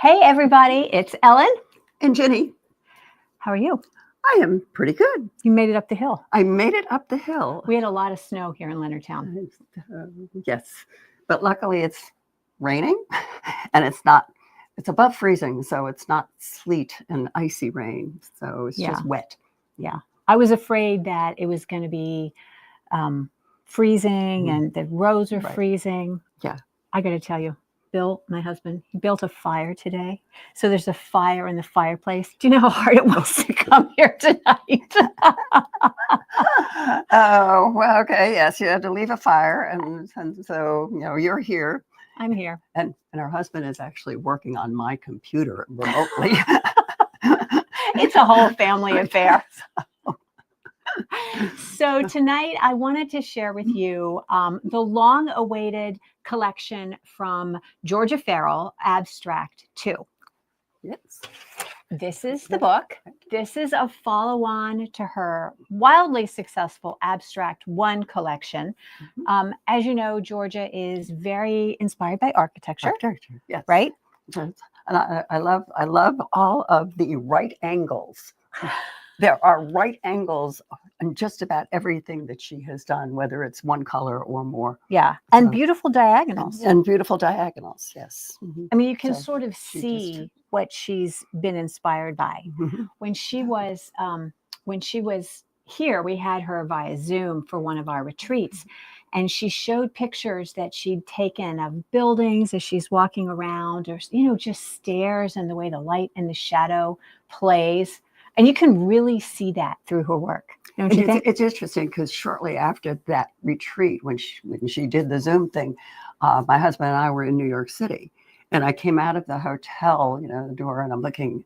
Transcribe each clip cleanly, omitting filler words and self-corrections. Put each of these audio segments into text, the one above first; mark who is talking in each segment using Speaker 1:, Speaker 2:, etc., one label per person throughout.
Speaker 1: Hey, everybody, it's Ellen.
Speaker 2: And Jenny,
Speaker 1: How are you?
Speaker 2: I am pretty good.
Speaker 1: You made it up the hill.
Speaker 2: I made it up the hill.
Speaker 1: We had a lot of snow here in Leonardtown.
Speaker 2: Yes, but luckily it's raining and it's above freezing, so it's not sleet and icy rain. So it's just wet.
Speaker 1: Yeah. I was afraid that it was going to be freezing and the roads are freezing.
Speaker 2: Yeah.
Speaker 1: I got to tell you, Bill, my husband, he built a fire today. So there's a fire in the fireplace. Do you know how hard it was to come here tonight?
Speaker 2: Oh, well, okay. Yes, you had to leave a fire. And so, you're here.
Speaker 1: I'm here.
Speaker 2: And our husband is actually working on my computer remotely.
Speaker 1: It's a whole family affair. So tonight I wanted to share with you the long-awaited collection from Georgia Farrell, Abstract 2.
Speaker 2: Yes.
Speaker 1: This is the book. This is a follow-on to her wildly successful Abstract 1 collection. As you know, Georgia is very inspired by architecture.
Speaker 2: Yes.
Speaker 1: Right?
Speaker 2: And I love all of the right angles. There are right angles in just about everything that she has done, whether it's one color or more.
Speaker 1: Yeah, and beautiful diagonals.
Speaker 2: And beautiful diagonals, yes.
Speaker 1: I mean, you can sort of see what she's been inspired by. When she was here, we had her via Zoom for one of our retreats, and she showed pictures that she'd taken of buildings as she's walking around, or just stairs and the way the light and the shadow plays. And you can really see that through her work. Don't you think?
Speaker 2: It's interesting because shortly after that retreat, when she did the Zoom thing, my husband and I were in New York City, and I came out of the hotel, the door, and I'm thinking,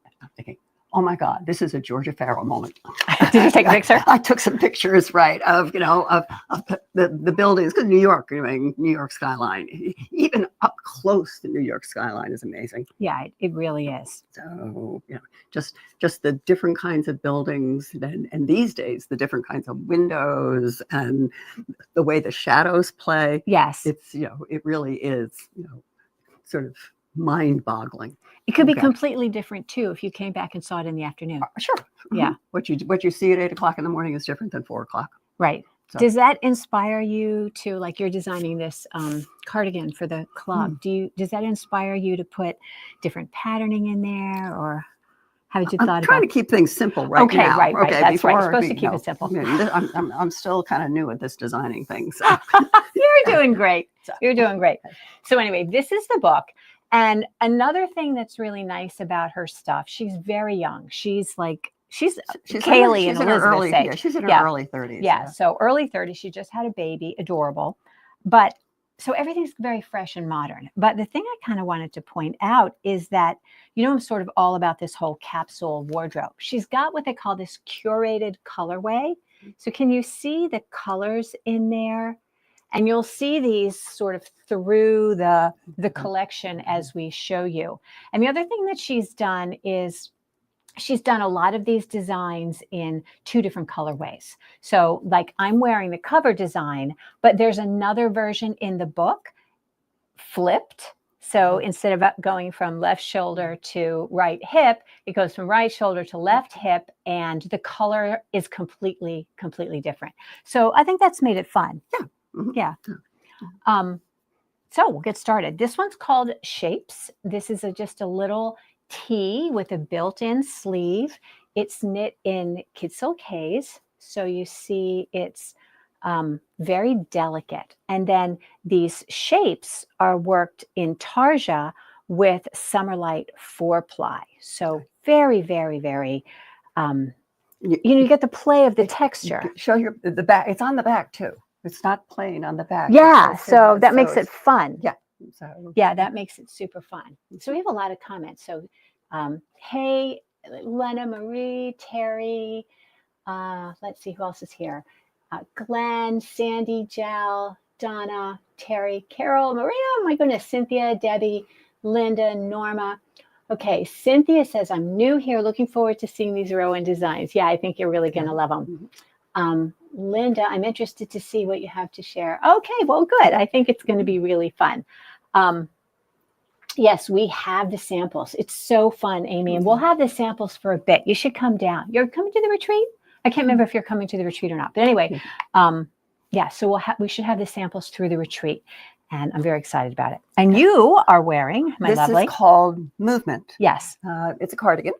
Speaker 2: oh my God, this is a Georgia Farrell moment.
Speaker 1: Did you take a picture?
Speaker 2: I took some pictures, right, of the buildings, because New York skyline, even up close, the New York skyline is amazing.
Speaker 1: Yeah, it really is.
Speaker 2: So, just the different kinds of buildings, and these days, the different kinds of windows and the way the shadows play.
Speaker 1: Yes.
Speaker 2: It's, it really is, sort of mind-boggling.
Speaker 1: It could be completely different too if you came back and saw it in the afternoon.
Speaker 2: Sure.
Speaker 1: Yeah.
Speaker 2: What you see at 8 o'clock in the morning is different than 4 o'clock.
Speaker 1: Right. So. Does that inspire you to, like, you're designing this cardigan for the club? Does that inspire you to put different patterning in there, or how did you thought about it?
Speaker 2: I'm trying to keep things simple right now.
Speaker 1: Okay, right. That's right. You're supposed to keep it simple.
Speaker 2: I'm still kind of new at this designing thing. So.
Speaker 1: You're doing great. You're doing great. So anyway, this is the book. And another thing that's really nice about her stuff, she's very young. She's Kaylee and Elizabeth's age.
Speaker 2: Yeah, she's in her early 30s.
Speaker 1: Yeah, so early 30s. She just had a baby, adorable. But so everything's very fresh and modern. But the thing I kind of wanted to point out is that, I'm sort of all about this whole capsule wardrobe. She's got what they call this curated colorway. So can you see the colors in there? And you'll see these sort of through the collection as we show you. And the other thing that she's done is she's done a lot of these designs in 2 different colorways. So like I'm wearing the cover design, but there's another version in the book, flipped. So instead of going from left shoulder to right hip, it goes from right shoulder to left hip, and the color is completely different. So I think that's made it fun.
Speaker 2: Yeah.
Speaker 1: So we'll get started. This one's called Shapes. This is just a little tee with a built-in sleeve. It's knit in kid silk haze. So you see it's very delicate. And then these shapes are worked in tarja with Summerlight 4-ply. So very, very, very, you get the play of the texture.
Speaker 2: Show the back. It's on the back too. It's not plain on the back.
Speaker 1: Yeah, so that makes it fun.
Speaker 2: Yeah.
Speaker 1: Yeah, that makes it super fun. So we have a lot of comments. So, hey, Lena Marie, Terry, let's see who else is here. Glenn, Sandy, Jal, Donna, Terry, Carol, Maria, oh my goodness, Cynthia, Debbie, Linda, Norma. Okay, Cynthia says, I'm new here, looking forward to seeing these Rowan designs. Yeah, I think you're really going to love them. Linda, I'm interested to see what you have to share. Okay, well, good. I think it's going to be really fun. Yes, we have the samples. It's so fun, Amy, and we'll have the samples for a bit. You should come down. You're coming to the retreat? I can't remember if you're coming to the retreat or not. But anyway, yeah, so we should have the samples through the retreat, and I'm very excited about it. And you are wearing, my lovely.
Speaker 2: This is called Movement.
Speaker 1: Yes.
Speaker 2: It's a cardigan,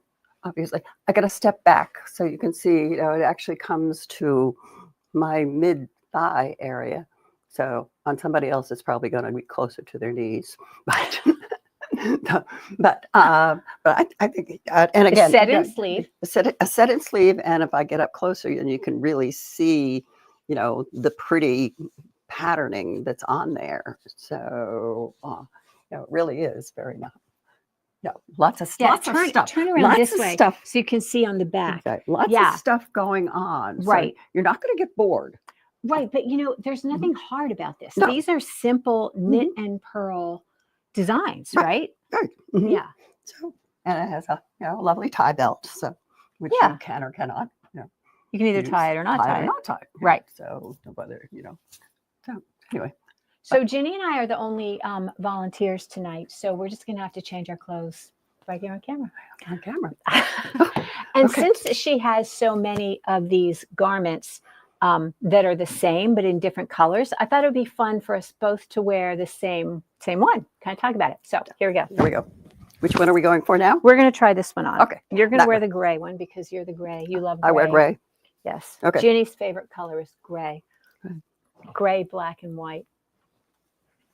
Speaker 2: obviously. I got to step back so you can see, you know, it actually comes to my mid-thigh area. So on somebody else, it's probably going to be closer to their knees. But I think, and again,
Speaker 1: a set-in sleeve.
Speaker 2: A set-in sleeve, and if I get up closer, then you can really see, you know, the pretty patterning that's on there. So, you know, it really is very nice. No, lots of stuff.
Speaker 1: Turn around this way so you can see on the back.
Speaker 2: Exactly. Lots of stuff going on.
Speaker 1: Right.
Speaker 2: So you're not going to get bored.
Speaker 1: Right. But, you know, there's nothing hard about this. No. These are simple knit and purl designs, right?
Speaker 2: Right.
Speaker 1: Yeah.
Speaker 2: So, and it has a, you know, lovely tie belt, so which you can or cannot. You know,
Speaker 1: you can either tie it or not tie it.
Speaker 2: Not tie it.
Speaker 1: Right.
Speaker 2: So whether, you know. So anyway.
Speaker 1: So Ginny and I are the only volunteers tonight, so we're just going to have to change our clothes right here on camera.
Speaker 2: On camera.
Speaker 1: And since she has so many of these garments that are the same but in different colors, I thought it would be fun for us both to wear the same one. Kind of talk about it. So here we go.
Speaker 2: Here we go. Which one are we going for now?
Speaker 1: We're going to try this one on.
Speaker 2: Okay.
Speaker 1: You're going to wear the gray one because you're the gray. You love gray.
Speaker 2: I wear gray.
Speaker 1: Yes.
Speaker 2: Okay.
Speaker 1: Ginny's favorite color is gray. Gray, black, and white.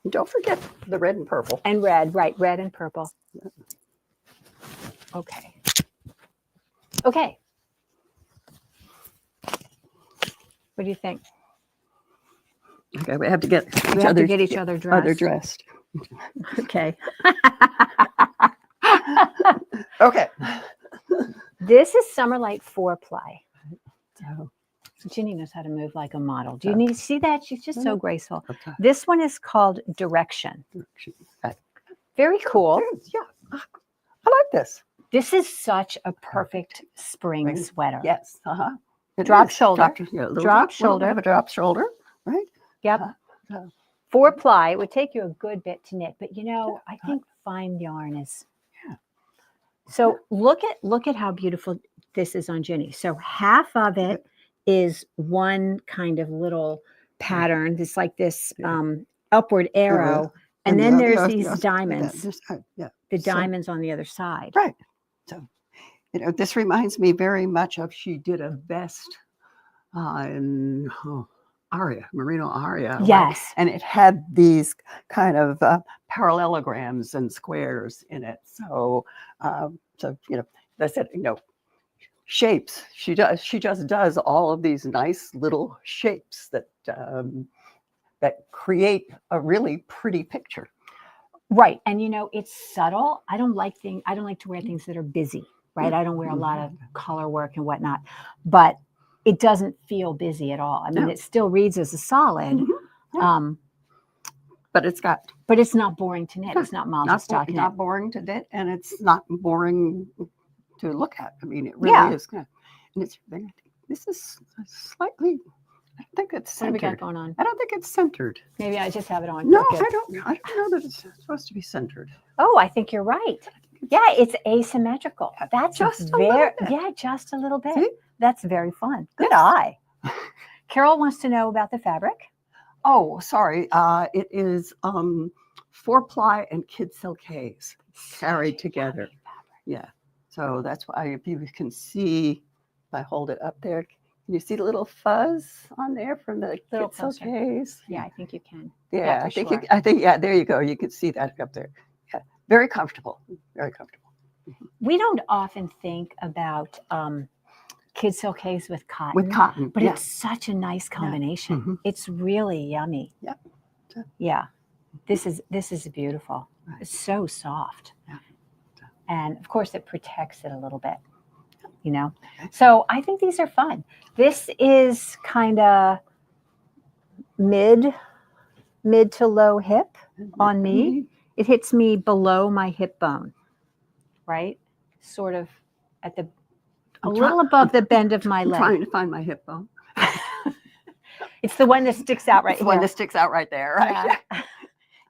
Speaker 2: Don't forget the red and purple.
Speaker 1: And red, right. Red and purple. Okay. Okay. What do you think?
Speaker 2: Okay, we have to get
Speaker 1: each other dressed. Okay.
Speaker 2: Okay.
Speaker 1: This is Summerlight Four-ply.
Speaker 2: So
Speaker 1: Ginny knows how to move like a model. Do you need to see that? She's just so graceful. This one is called Direction. Very cool.
Speaker 2: Yeah, I like this.
Speaker 1: This is such a perfect spring sweater.
Speaker 2: Yes.
Speaker 1: Drop shoulder.
Speaker 2: Drop shoulder. Have a drop shoulder, right?
Speaker 1: Yep. 4-ply. It would take you a good bit to knit, but you know, I think fine yarn is.
Speaker 2: Yeah.
Speaker 1: So look at how beautiful this is on Ginny. So half of it is one kind of little pattern. It's like this upward arrow, and then there's these diamonds. The diamonds on the other side.
Speaker 2: Right. So, you know, this reminds me very much of, she did a vest in Aria, Merino Aria.
Speaker 1: Yes.
Speaker 2: Right? And it had these kind of parallelograms and squares in it. So, you know, I said, you know, shapes. She just does all of these nice little shapes that that create a really pretty picture.
Speaker 1: Right. And you know, it's subtle. I don't like to wear things that are busy, right? I don't wear a lot of color work and whatnot, but it doesn't feel busy at all. I mean, it still reads as a solid. But it's not boring to knit. It's not multi-stock knit.
Speaker 2: Not boring to knit, and it's not boring to look at. I mean, it really is good. And this is slightly, I think it's centered.
Speaker 1: What do we got going on?
Speaker 2: I don't think it's centered.
Speaker 1: Maybe I just have it on.
Speaker 2: No, I don't know that it's supposed to be centered.
Speaker 1: Oh, I think you're right. Yeah, it's asymmetrical. That's
Speaker 2: just
Speaker 1: just a little bit. See? That's very fun. Good eye. Carol wants to know about the fabric.
Speaker 2: Oh, sorry. It is 4-ply and kid silkays carried together. Yeah. So that's why, if you can see, if I hold it up there, can you see the little fuzz on there from the kid silkays?
Speaker 1: Yeah, I think you can.
Speaker 2: Yeah, I think, yeah, there you go. You can see that up there. Yeah, very comfortable. Very comfortable.
Speaker 1: We don't often think about kid silkays with cotton. But it's such a nice combination. It's really yummy.
Speaker 2: Yeah.
Speaker 1: Yeah. This is beautiful. It's so soft.
Speaker 2: Yeah.
Speaker 1: And of course it protects it a little bit, you know. So I think these are fun. This is kind of mid to low hip on me. It hits me below my hip bone, right? Sort of at the a little above the bend of my leg.
Speaker 2: I'm trying to find my hip bone.
Speaker 1: It's the one that sticks out right here.
Speaker 2: The one that sticks out right there, right?
Speaker 1: Yeah.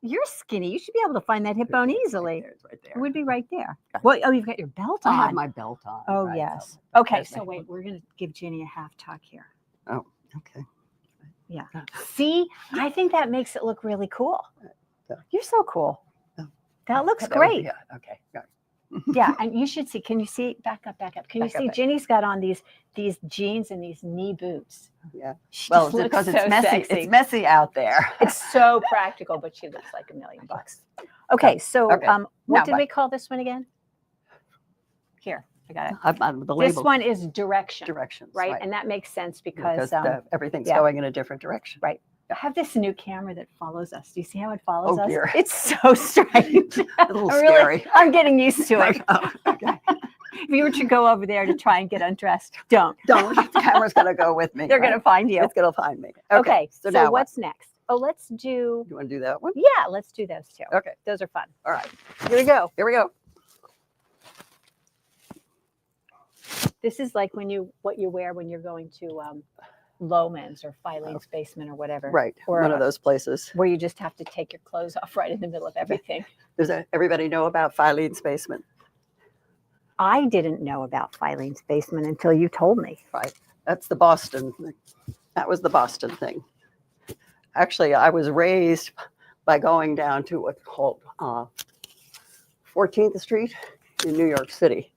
Speaker 1: You're skinny. You should be able to find that hip bone easily.
Speaker 2: It's right
Speaker 1: It
Speaker 2: there.
Speaker 1: would be right there.
Speaker 2: Got
Speaker 1: Well, oh, you've got your belt
Speaker 2: I
Speaker 1: on.
Speaker 2: have my belt on.
Speaker 1: Oh,
Speaker 2: right,
Speaker 1: yes.
Speaker 2: so
Speaker 1: Okay,
Speaker 2: there's
Speaker 1: so
Speaker 2: my-
Speaker 1: wait, we're going to give Ginny a half tuck here.
Speaker 2: Oh, okay.
Speaker 1: Yeah. See, I think that makes it look really cool.
Speaker 2: Yeah.
Speaker 1: You're so cool.
Speaker 2: Oh.
Speaker 1: That looks
Speaker 2: That would be
Speaker 1: great.
Speaker 2: it. Okay. Got it.
Speaker 1: Yeah, and you should see. Can you see? Back up, back up. Can you
Speaker 2: Back up,
Speaker 1: see?
Speaker 2: back.
Speaker 1: Ginny's got on these jeans and these knee boots.
Speaker 2: Yeah.
Speaker 1: She
Speaker 2: Well,
Speaker 1: just looks
Speaker 2: because
Speaker 1: so
Speaker 2: it's messy.
Speaker 1: sexy.
Speaker 2: It's messy out there.
Speaker 1: It's so practical, but she looks like $1 million. Okay, so
Speaker 2: Okay.
Speaker 1: what
Speaker 2: Now,
Speaker 1: did we call this one again? Here, I got it.
Speaker 2: I'm the
Speaker 1: This
Speaker 2: label
Speaker 1: one is direction,
Speaker 2: directions.
Speaker 1: right? And that makes sense because
Speaker 2: everything's
Speaker 1: yeah.
Speaker 2: going in a different direction.
Speaker 1: Right. I have this new camera that follows us. Do you see how it follows
Speaker 2: Oh,
Speaker 1: us?
Speaker 2: dear.
Speaker 1: It's so strange.
Speaker 2: A little
Speaker 1: I'm really-
Speaker 2: scary.
Speaker 1: I'm getting used to it.
Speaker 2: Oh, okay.
Speaker 1: If you were to go over there to try and get undressed, don't.
Speaker 2: Don't. The camera's going to go with me.
Speaker 1: They're going to find you.
Speaker 2: It's going to find me.
Speaker 1: Okay.
Speaker 2: So,
Speaker 1: So
Speaker 2: now
Speaker 1: what's next? Oh, let's do.
Speaker 2: You want to do that one?
Speaker 1: Yeah, let's do those two.
Speaker 2: Okay.
Speaker 1: Those are fun.
Speaker 2: All right.
Speaker 1: Here we go.
Speaker 2: Here we go.
Speaker 1: This is like what you wear when you're going to Loman's or Filene's Basement or whatever.
Speaker 2: Right.
Speaker 1: Or
Speaker 2: one of those places.
Speaker 1: where you just have to take your clothes off right in the middle of everything.
Speaker 2: Everybody know about Filene's Basement?
Speaker 1: I didn't know about Filene's Basement until you told me.
Speaker 2: Right. That's the Boston thing. That was the Boston thing. Actually, I was raised by going down to what's called 14th Street in New York City.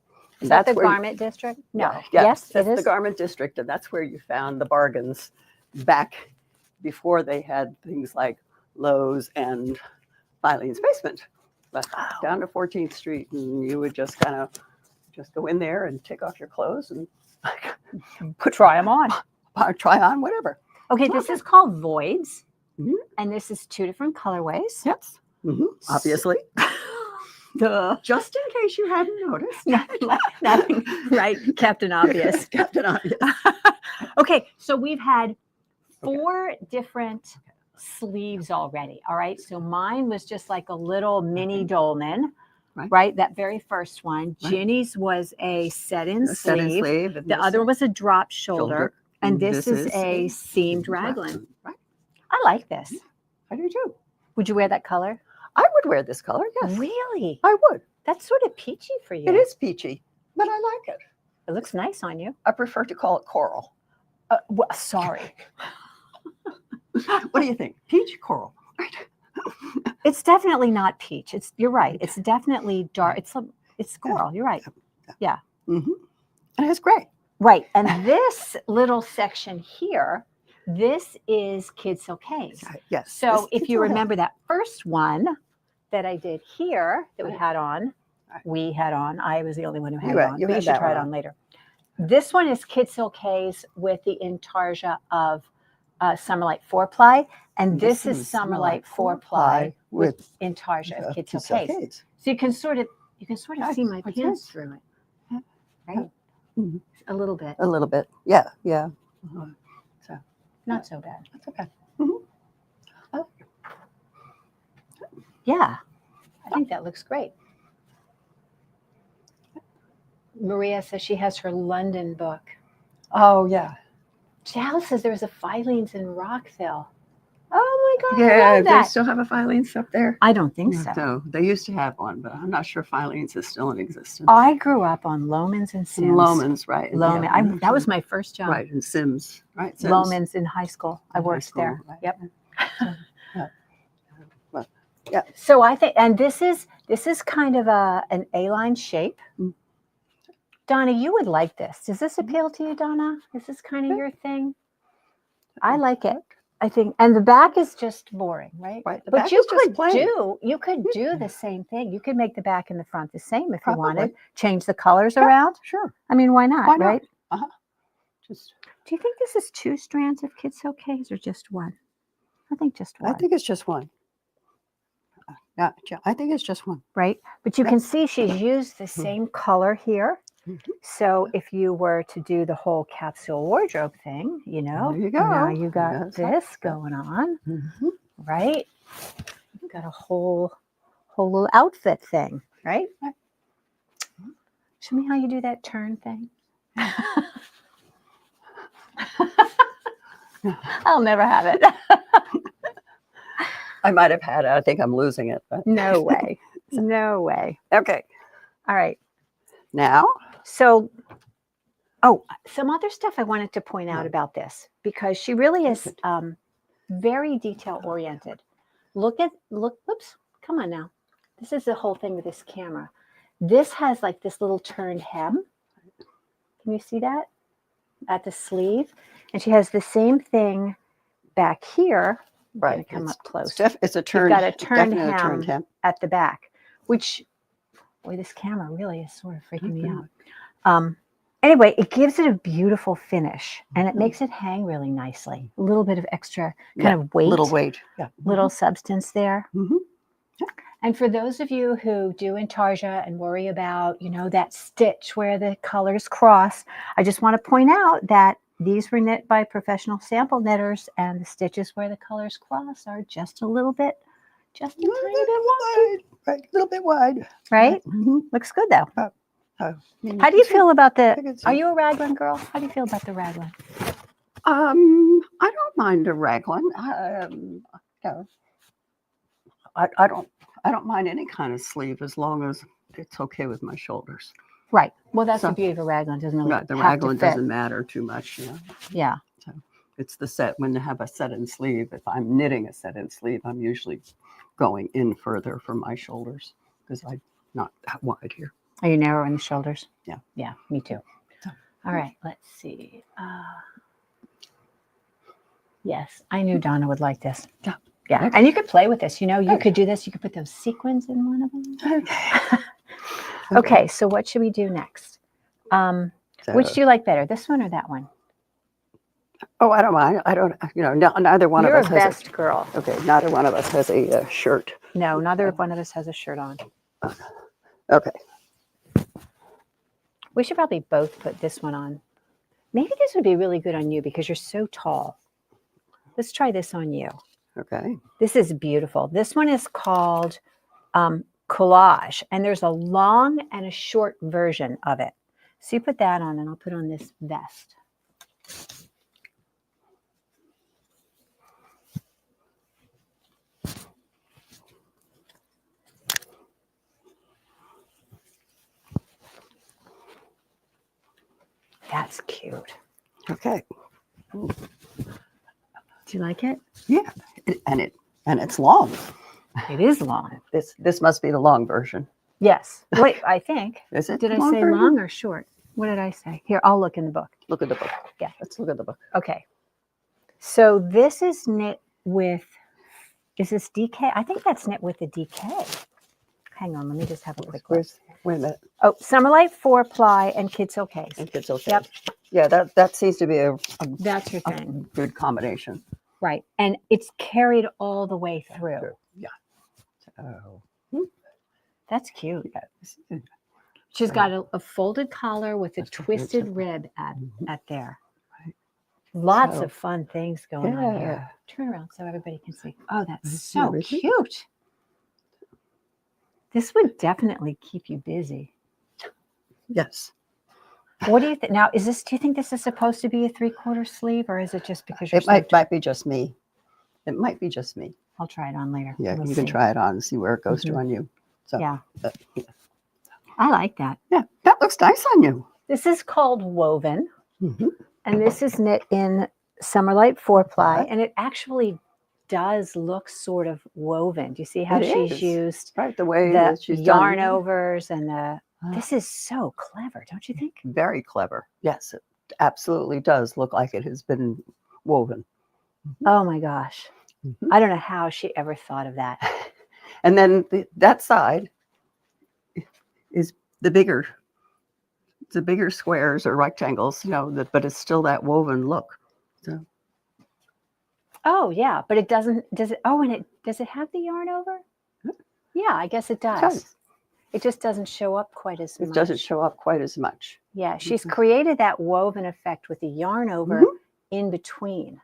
Speaker 1: Is that the
Speaker 2: where
Speaker 1: garment district? No.
Speaker 2: Yeah,
Speaker 1: Yes,
Speaker 2: that's
Speaker 1: it is.
Speaker 2: the garment district, and that's where you found the bargains back before they had things like Lowe's and Filene's Basement. But down to 14th Street, and you would just kind of just go in there and take off your clothes and
Speaker 1: Try them on.
Speaker 2: try on whatever.
Speaker 1: Okay, this is called Voids,
Speaker 2: Mhm.
Speaker 1: and this is 2 different colorways.
Speaker 2: Yes, obviously.
Speaker 1: Duh.
Speaker 2: Just in case you hadn't noticed.
Speaker 1: Nothing, right, Captain Obvious.
Speaker 2: Captain Obvious.
Speaker 1: Okay, so we've had 4 different sleeves already. All right, so mine was just like a little mini dolman, right? That very first one.
Speaker 2: Right.
Speaker 1: Ginny's was a set-in
Speaker 2: Set-in
Speaker 1: sleeve.
Speaker 2: and
Speaker 1: The
Speaker 2: this
Speaker 1: other was a drop shoulder, and this
Speaker 2: this
Speaker 1: is a seamed raglan.
Speaker 2: Right.
Speaker 1: I like this.
Speaker 2: I do too.
Speaker 1: Would you wear that color?
Speaker 2: I would wear this color, yes.
Speaker 1: Really?
Speaker 2: I would.
Speaker 1: That's sort of peachy for you.
Speaker 2: It is peachy, but I like it.
Speaker 1: It looks nice on you.
Speaker 2: I prefer to call it coral.
Speaker 1: Well, sorry.
Speaker 2: What do you think? Peach, coral. Right.
Speaker 1: It's definitely not peach. You're right. It's definitely dark. It's coral. You're right. Yeah.
Speaker 2: Mm-hmm. And it's gray.
Speaker 1: Right. And this little section here, this is Kid Silk's.
Speaker 2: Yes.
Speaker 1: So if you remember that first one that I did here that we had on, I was the only one who had it on.
Speaker 2: You
Speaker 1: But you
Speaker 2: had
Speaker 1: should
Speaker 2: that
Speaker 1: try it
Speaker 2: one
Speaker 1: on later. This one is Kid Silk's with the intarsia of Summerlight 4-ply. And this is Summerlight 4-ply with intarsia of Kid Silk's. So you can sort of see my pants through it. Right?
Speaker 2: Mhm.
Speaker 1: A little bit.
Speaker 2: A little bit. Yeah. Yeah. So
Speaker 1: Not so bad.
Speaker 2: that's okay.
Speaker 1: Yeah. I think that looks great. Maria says she has her London book.
Speaker 2: Oh, yeah.
Speaker 1: Jal says there was a Filene's in Rockville. Oh my God. I
Speaker 2: Yeah,
Speaker 1: love
Speaker 2: they
Speaker 1: that.
Speaker 2: still have a Filene's up there.
Speaker 1: I don't think so.
Speaker 2: No, they used to have one, but I'm not sure Filene's is still in existence.
Speaker 1: I grew up on Loman's and Sims.
Speaker 2: Loman's, right.
Speaker 1: Loman.
Speaker 2: Yeah.
Speaker 1: That was my first job.
Speaker 2: Right, and Sims, right? Sims.
Speaker 1: Loman's in high school. I
Speaker 2: In high
Speaker 1: worked
Speaker 2: school,
Speaker 1: there.
Speaker 2: right.
Speaker 1: Yep.
Speaker 2: Well, yeah.
Speaker 1: So I think, and this is kind of an A-line shape.
Speaker 2: Mm.
Speaker 1: Donna, you would like this. Does this appeal to you, Donna? Is this kind of your thing? I like it. I think, and the back is just boring, right?
Speaker 2: Right. The
Speaker 1: But
Speaker 2: back
Speaker 1: you
Speaker 2: is just plain.
Speaker 1: you could do the same thing. You could make the back and the front the same if you
Speaker 2: Probably.
Speaker 1: wanted. Change the colors around.
Speaker 2: Sure.
Speaker 1: I mean, why not?
Speaker 2: Why not?
Speaker 1: Right?
Speaker 2: Just,
Speaker 1: Do you think this is 2 strands of Kid Silk's or just one? I think just one.
Speaker 2: I think it's just one. Yeah, I think it's just one.
Speaker 1: Right? But you can see she's used the same color here.
Speaker 2: Mhm.
Speaker 1: So if you were to do the whole capsule wardrobe thing,
Speaker 2: There you
Speaker 1: now
Speaker 2: go.
Speaker 1: you got
Speaker 2: Yes.
Speaker 1: this going on,
Speaker 2: Mhm.
Speaker 1: right? You've got a whole little outfit thing, right? Show me how you do that turn thing. I'll never have it.
Speaker 2: I might have had it. I think I'm losing it. But.
Speaker 1: No way. No way.
Speaker 2: Okay.
Speaker 1: All right.
Speaker 2: Now.
Speaker 1: So, oh, some other stuff I wanted to point out
Speaker 2: Yeah.
Speaker 1: about this, because she really is very detail oriented. Look, whoops, come on now. This is the whole thing with this camera. This has like this little turned hem. Can you see that? At the sleeve. And she has the same thing back here. I'm going to come up close.
Speaker 2: It's a turned,
Speaker 1: You've got a turned
Speaker 2: definitely a turned
Speaker 1: hem
Speaker 2: hem.
Speaker 1: at the back, which, boy, this camera really is sort of freaking me out. Anyway, it gives it a beautiful finish, and it makes it hang really nicely. A little bit of extra kind of weight.
Speaker 2: Little weight. Yeah.
Speaker 1: Little substance there.
Speaker 2: Mm-hmm.
Speaker 1: And for those of you who do intarsia and worry about, you know, that stitch where the colors cross, I just want to point out that these were knit by professional sample knitters, and the stitches where the colors cross are just a little bit, just a tiny bit wide.
Speaker 2: Right, a little bit wide.
Speaker 1: Right?
Speaker 2: Mm-hmm.
Speaker 1: Looks good though.
Speaker 2: How
Speaker 1: do you feel about the, are you a raglan girl? How do you feel about the raglan?
Speaker 2: I don't mind a raglan. No. I don't mind any kind of sleeve as long as it's okay with my shoulders.
Speaker 1: Right. Well, that's the beauty of a raglan. Doesn't really
Speaker 2: right, the
Speaker 1: have to
Speaker 2: raglan
Speaker 1: fit.
Speaker 2: doesn't matter too much. You know?
Speaker 1: Yeah.
Speaker 2: So it's the set. When they have a set-in sleeve, if I'm knitting a set-in sleeve, I'm usually going in further for my shoulders because I'm not that wide here.
Speaker 1: Are you narrow in the shoulders?
Speaker 2: Yeah.
Speaker 1: Yeah, me too. All right, let's see. Yes, I knew Donna would like this.
Speaker 2: Yeah.
Speaker 1: Yeah, and you could play with this. You know, you could do this. You could put those sequins in one of them.
Speaker 2: Okay.
Speaker 1: Okay, so what should we do next? Which do you like better, this one or that one?
Speaker 2: Oh, I don't mind. I don't, you know, neither one
Speaker 1: You're
Speaker 2: of us has
Speaker 1: best girl.
Speaker 2: Okay, neither one of us has a shirt.
Speaker 1: No, neither one of us has a shirt on.
Speaker 2: Okay.
Speaker 1: We should probably both put this one on. Maybe this would be really good on you because you're so tall. Let's try this on you.
Speaker 2: Okay.
Speaker 1: This is beautiful. This one is called Collage, and there's a long and a short version of it. So you put that on, and I'll put on this vest. That's cute.
Speaker 2: Okay.
Speaker 1: Do you like it?
Speaker 2: Yeah, and it's long.
Speaker 1: It is long.
Speaker 2: This must be the long version.
Speaker 1: Yes. Wait, I think.
Speaker 2: Is it?
Speaker 1: Did I
Speaker 2: long
Speaker 1: say
Speaker 2: version?
Speaker 1: long or short? What did I say? Here, I'll look in the book.
Speaker 2: Look at the book.
Speaker 1: Yeah.
Speaker 2: Let's look at the book.
Speaker 1: Okay. So this is knit with, is this DK? I think that's knit with the DK. Hang on, let me just have a quick look.
Speaker 2: Wait a minute.
Speaker 1: Oh, Summerlight 4-ply and Kid Silk
Speaker 2: And it's okay.
Speaker 1: Yep.
Speaker 2: Yeah, that seems to be a
Speaker 1: That's your thing.
Speaker 2: good combination.
Speaker 1: Right. And it's carried all the way through.
Speaker 2: Yeah. So,
Speaker 1: That's cute.
Speaker 2: yeah.
Speaker 1: She's got a folded collar with a
Speaker 2: That's what
Speaker 1: twisted
Speaker 2: it's-
Speaker 1: rib
Speaker 2: Mhm.
Speaker 1: at there.
Speaker 2: Right.
Speaker 1: Lots
Speaker 2: So-
Speaker 1: of fun things going on
Speaker 2: Yeah.
Speaker 1: here. Turn around so everybody can see. Oh, that's
Speaker 2: I see
Speaker 1: so
Speaker 2: everything.
Speaker 1: cute. This would definitely keep you busy.
Speaker 2: Yes.
Speaker 1: What do you think? Now, do you think this is supposed to be a 3/4 sleeve, or is it just because you're
Speaker 2: It might be just me. It might be just me.
Speaker 1: I'll try it on later.
Speaker 2: Yeah,
Speaker 1: We'll
Speaker 2: you can
Speaker 1: see.
Speaker 2: try it on and see where it goes to on you. So,
Speaker 1: Yeah.
Speaker 2: yeah.
Speaker 1: I like that.
Speaker 2: Yeah, that looks nice on you.
Speaker 1: This is called Woven,
Speaker 2: Mhm.
Speaker 1: and this is knit in Summerlight 4-ply,
Speaker 2: Right.
Speaker 1: and it actually does look sort of woven. Do you see how
Speaker 2: It
Speaker 1: she's
Speaker 2: is.
Speaker 1: used
Speaker 2: Right, the way
Speaker 1: the
Speaker 2: that she's
Speaker 1: yarn
Speaker 2: done.
Speaker 1: overs and the?
Speaker 2: Ah.
Speaker 1: This is so clever, don't you think?
Speaker 2: Very clever. Yes, it absolutely does look like it has been woven.
Speaker 1: Oh my gosh.
Speaker 2: Mhm.
Speaker 1: I don't know how she ever thought of that.
Speaker 2: And then that side is the bigger squares or rectangles, you know, but it's still that woven look. So
Speaker 1: Oh yeah, but it doesn't, does it? Oh, and does it have the yarn over? Yeah, I guess it does.
Speaker 2: does.
Speaker 1: It just doesn't show up quite as much.
Speaker 2: It doesn't show up quite as much.
Speaker 1: Yeah, she's
Speaker 2: Mhm.
Speaker 1: created that woven effect with the yarn over
Speaker 2: Mhm.
Speaker 1: in between.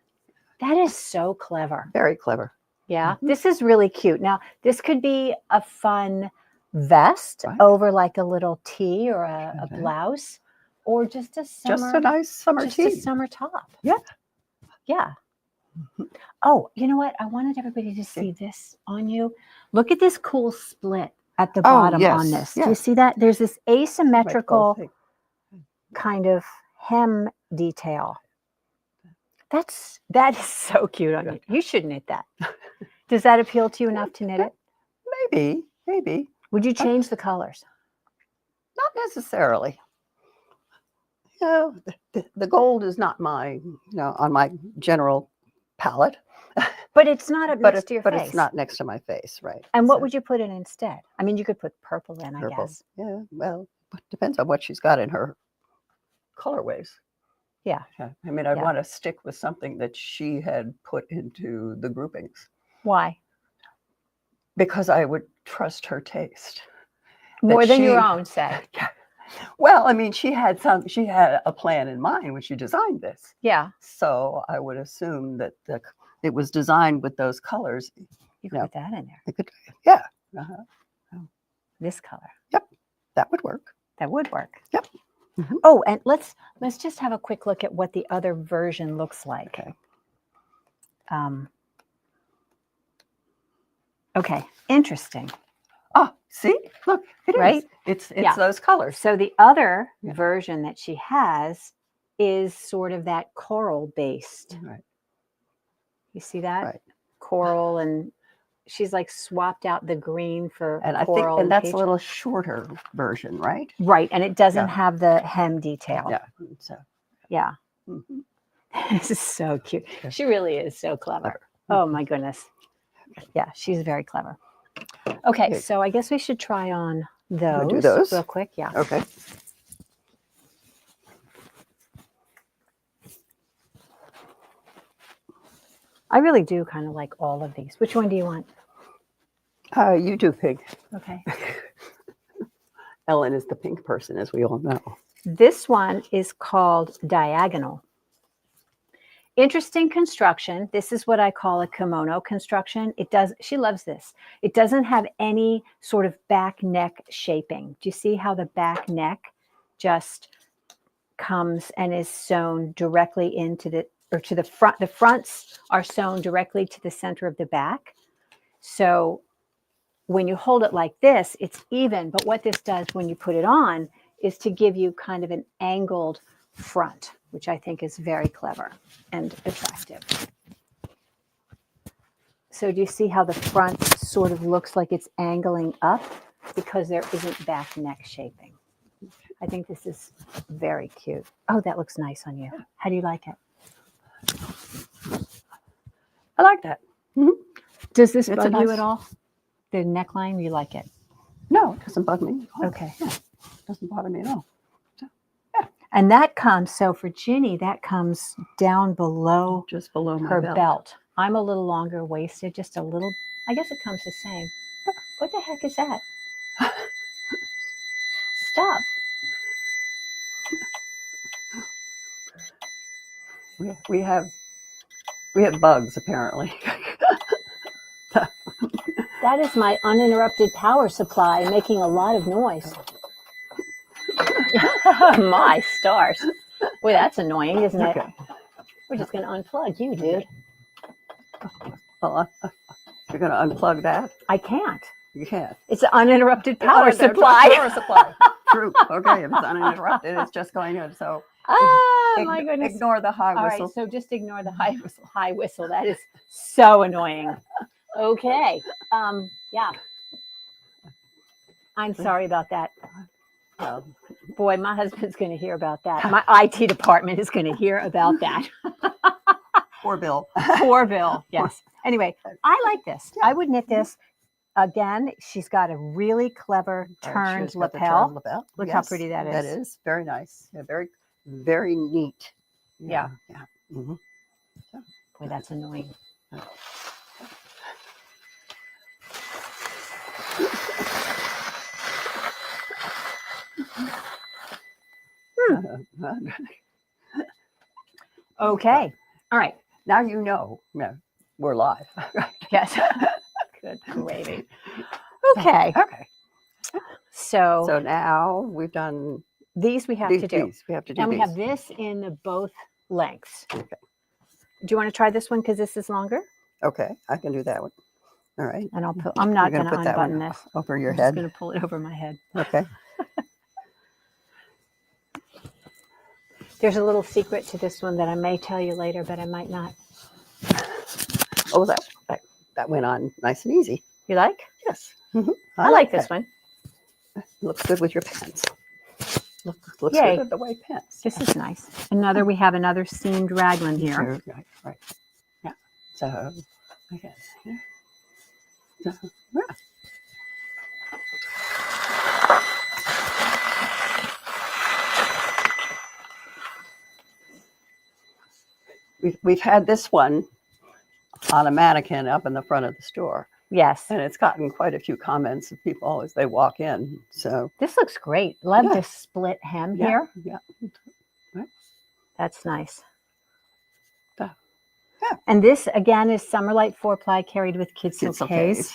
Speaker 1: That is so clever.
Speaker 2: Very clever.
Speaker 1: Yeah,
Speaker 2: Mhm.
Speaker 1: this is really cute. Now, this could be a fun vest
Speaker 2: Right.
Speaker 1: over like a little tee or a
Speaker 2: Okay.
Speaker 1: blouse, or just a summer,
Speaker 2: Just a nice summer
Speaker 1: just
Speaker 2: tea.
Speaker 1: a summer top.
Speaker 2: Yeah.
Speaker 1: Yeah. Oh, you know what? I wanted everybody to see this on you. Look at this cool split at the
Speaker 2: Oh,
Speaker 1: bottom on
Speaker 2: yes,
Speaker 1: this. Do you
Speaker 2: yes.
Speaker 1: see that? There's this
Speaker 2: My gold
Speaker 1: asymmetrical
Speaker 2: thing.
Speaker 1: kind of hem detail. That is so cute on you. You should knit that. Does that appeal to you enough to knit it?
Speaker 2: Maybe.
Speaker 1: Would you change the colors?
Speaker 2: Not necessarily. You know, the gold is not my, on my general palette.
Speaker 1: But it's not up next to your
Speaker 2: but
Speaker 1: face.
Speaker 2: it's not next to my face, right?
Speaker 1: And what
Speaker 2: So,
Speaker 1: would you put in instead? I mean, you could put purple in, I
Speaker 2: purple?
Speaker 1: guess.
Speaker 2: Yeah, well, it depends on what she's got in her colorways.
Speaker 1: Yeah.
Speaker 2: I mean, I'd
Speaker 1: Yeah.
Speaker 2: want to stick with something that she had put into the groupings
Speaker 1: Why?
Speaker 2: because I would trust her taste.
Speaker 1: More than your
Speaker 2: she-
Speaker 1: own, say.
Speaker 2: Yeah. Well, I mean, she had a plan in mind when she designed this.
Speaker 1: Yeah.
Speaker 2: So I would assume that it was designed with those colors.
Speaker 1: You could
Speaker 2: No.
Speaker 1: put that in there.
Speaker 2: It could, yeah. Uh-huh.
Speaker 1: This color.
Speaker 2: That would work.
Speaker 1: That would work.
Speaker 2: Yep. Mhm.
Speaker 1: Oh, and let's just have a quick look at what the other version looks like.
Speaker 2: Okay.
Speaker 1: Okay, interesting.
Speaker 2: Ah, see? Look, it is.
Speaker 1: Right?
Speaker 2: It's
Speaker 1: Yeah.
Speaker 2: those colors.
Speaker 1: So the other
Speaker 2: Yeah.
Speaker 1: version that she has is sort of that coral based.
Speaker 2: Right.
Speaker 1: You see that?
Speaker 2: Right.
Speaker 1: Coral, and she's like swapped out the green for
Speaker 2: And I
Speaker 1: coral.
Speaker 2: think, and that's
Speaker 1: peach.
Speaker 2: a little shorter version, right?
Speaker 1: Right, and it doesn't
Speaker 2: Yeah.
Speaker 1: have the hem detail.
Speaker 2: Yeah. So.
Speaker 1: Yeah.
Speaker 2: Mhm.
Speaker 1: This is so cute.
Speaker 2: Okay.
Speaker 1: She really is so clever. Oh my goodness. Yeah, she's very clever. Okay,
Speaker 2: Okay.
Speaker 1: so I guess we should try on
Speaker 2: Wanna
Speaker 1: those,
Speaker 2: do those?
Speaker 1: real quick. Yeah.
Speaker 2: Okay.
Speaker 1: I really do kind of like all of these. Which one do you want?
Speaker 2: You do pink.
Speaker 1: Okay.
Speaker 2: Ellen is the pink person, as we all know.
Speaker 1: This one is called Diagonal. Interesting construction. This is what I call a kimono construction. She loves this. It doesn't have any sort of back neck shaping. Do you see how the back neck just comes and is sewn directly into to the front? The fronts are sewn directly to the center of the back. So when you hold it like this, it's even. But what this does when you put it on is to give you kind of an angled front, which I think is very clever and attractive. So do you see how the front sort of looks like it's angling up because there isn't back neck shaping? I think this is very cute. Oh, that looks nice on you. How do you like it?
Speaker 2: I like that. Mm-hmm.
Speaker 1: Does this
Speaker 2: It's
Speaker 1: bug
Speaker 2: a
Speaker 1: you
Speaker 2: nice-
Speaker 1: at all? The neckline, you like it?
Speaker 2: No, it doesn't bug me.
Speaker 1: Okay.
Speaker 2: Yeah, it doesn't bother me at all.
Speaker 1: And that comes, so for Ginny, that comes down below
Speaker 2: Just below my
Speaker 1: her
Speaker 2: belt.
Speaker 1: belt. I'm a little longer waisted, just a little. I guess it comes the same. What the heck is that? Stop.
Speaker 2: We have bugs apparently.
Speaker 1: That is my uninterrupted power supply making a lot of noise. My stars. Boy, that's annoying, isn't it?
Speaker 2: Okay.
Speaker 1: We're just going to unplug you, dude.
Speaker 2: Well, you're going to unplug that?
Speaker 1: I can't.
Speaker 2: You can't.
Speaker 1: It's an uninterrupted power
Speaker 2: Oh,
Speaker 1: supply.
Speaker 2: Power supply. True. Okay, if it's uninterrupted, it's just going in. So
Speaker 1: Oh, my goodness.
Speaker 2: ignore the high
Speaker 1: All
Speaker 2: whistle.
Speaker 1: right, so just ignore the high whistle. That is so annoying. Okay. Yeah. I'm sorry about that. Boy, my husband's going to hear about that. My IT department is going to hear about that.
Speaker 2: Poor Bill.
Speaker 1: Poor Bill. Yes. Anyway, I like this. I would knit this. Again, she's got a really clever turned
Speaker 2: She's got the
Speaker 1: lapel.
Speaker 2: turned lapel.
Speaker 1: Look how pretty that is.
Speaker 2: That is very nice. Yeah, very, very neat.
Speaker 1: Yeah.
Speaker 2: Yeah. Mm-hmm.
Speaker 1: Boy, that's annoying. Okay. All right.
Speaker 2: Now you know. Yeah, we're live.
Speaker 1: Yes. Good gravy. Okay.
Speaker 2: Okay.
Speaker 1: So
Speaker 2: So now we've done
Speaker 1: these we have
Speaker 2: these.
Speaker 1: to do.
Speaker 2: We have to do
Speaker 1: And we
Speaker 2: these.
Speaker 1: have this in both lengths.
Speaker 2: Okay.
Speaker 1: Do you want to try this one because this is longer?
Speaker 2: Okay, I can do that one. All right.
Speaker 1: And I'm not going to
Speaker 2: put that
Speaker 1: unbutton
Speaker 2: one
Speaker 1: this.
Speaker 2: over your
Speaker 1: I'm just
Speaker 2: head.
Speaker 1: going to pull it over my head.
Speaker 2: Okay.
Speaker 1: There's a little secret to this one that I may tell you later, but I might not.
Speaker 2: Oh, that went on nice and easy.
Speaker 1: You like?
Speaker 2: Yes.
Speaker 1: I like this one.
Speaker 2: Looks good with your pants. Looks
Speaker 1: Yay.
Speaker 2: good with the white pants.
Speaker 1: This is nice. We have another seamed raglan here.
Speaker 2: Right. Yeah. So, okay. Yeah. So, yeah. We've had this one on a mannequin up in the front of the store.
Speaker 1: Yes.
Speaker 2: And it's gotten quite a few comments of people as they walk in. So
Speaker 1: this looks great. Love this split hem here.
Speaker 2: Yeah. Right.
Speaker 1: That's nice.
Speaker 2: Yeah.
Speaker 1: And this again is Summerlight 4-ply carried with kid silkays.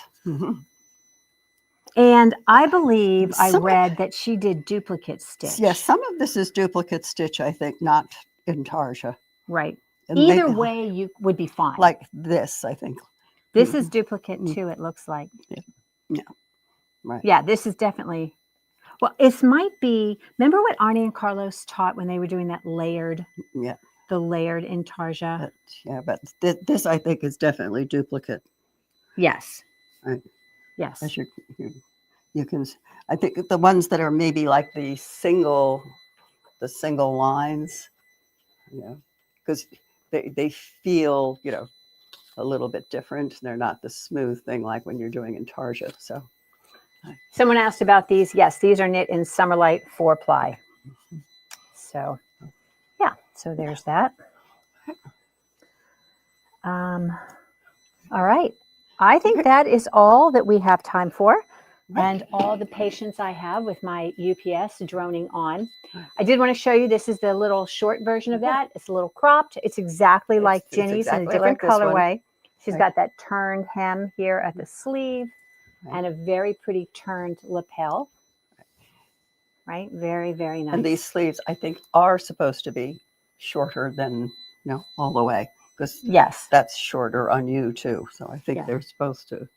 Speaker 1: And I believe I read that she did duplicate stitch.
Speaker 2: Yes, some of this is duplicate stitch, I think, not intarsia.
Speaker 1: Right.
Speaker 2: And
Speaker 1: either way, you would be fine.
Speaker 2: Like this, I think.
Speaker 1: This is duplicate too, it looks like.
Speaker 2: Yeah. Right.
Speaker 1: Yeah, this is definitely, well, this might be, remember what Arnie and Carlos taught when they were doing that layered, the layered intarsia?
Speaker 2: But this I think is definitely duplicate.
Speaker 1: Yes.
Speaker 2: Right.
Speaker 1: Yes.
Speaker 2: As you can, I think the ones that are maybe like the single lines, because they feel, a little bit different. They're not the smooth thing like when you're doing intarsia. So,
Speaker 1: someone asked about these. Yes, these are knit in Summerlight 4-ply. So, yeah. So there's that. All right. I think that is all that we have time for, and all the patience I have with my UPS droning on. I did want to show you, this is the little short version of that. It's a little cropped. It's exactly like Ginny's in a different colorway. She's got that turned hem here at the sleeve and a very pretty turned lapel. Right? Very, very nice.
Speaker 2: And these sleeves, I think, are supposed to be shorter than, all the way. Because that's shorter on you too. So I think they're supposed to,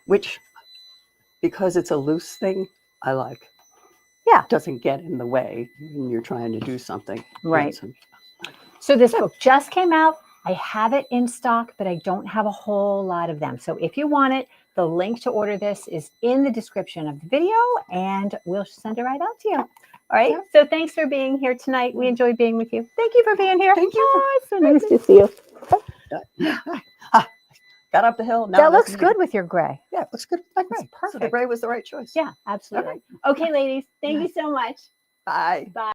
Speaker 2: which, because it's a loose thing, I like.
Speaker 1: Yeah.
Speaker 2: It doesn't get in the way when you're trying to do something.
Speaker 1: Right. So this book just came out. I have it in stock, but I don't have a whole lot of them. So if you want it, the link to order this is in the description of the video, and we'll send it right out to you. All right. Yeah. So thanks for being here tonight. We enjoyed being with you. Thank you for being here.
Speaker 2: Thank you.
Speaker 1: Oh, it's so nice to see you.
Speaker 2: Got up the hill. Now
Speaker 1: that looks good with your gray.
Speaker 2: Yeah, it looks good with my gray.
Speaker 1: Perfect.
Speaker 2: So the gray was the right choice.
Speaker 1: Yeah, absolutely. Okay, ladies. Thank you so much.
Speaker 2: Bye.
Speaker 1: Bye.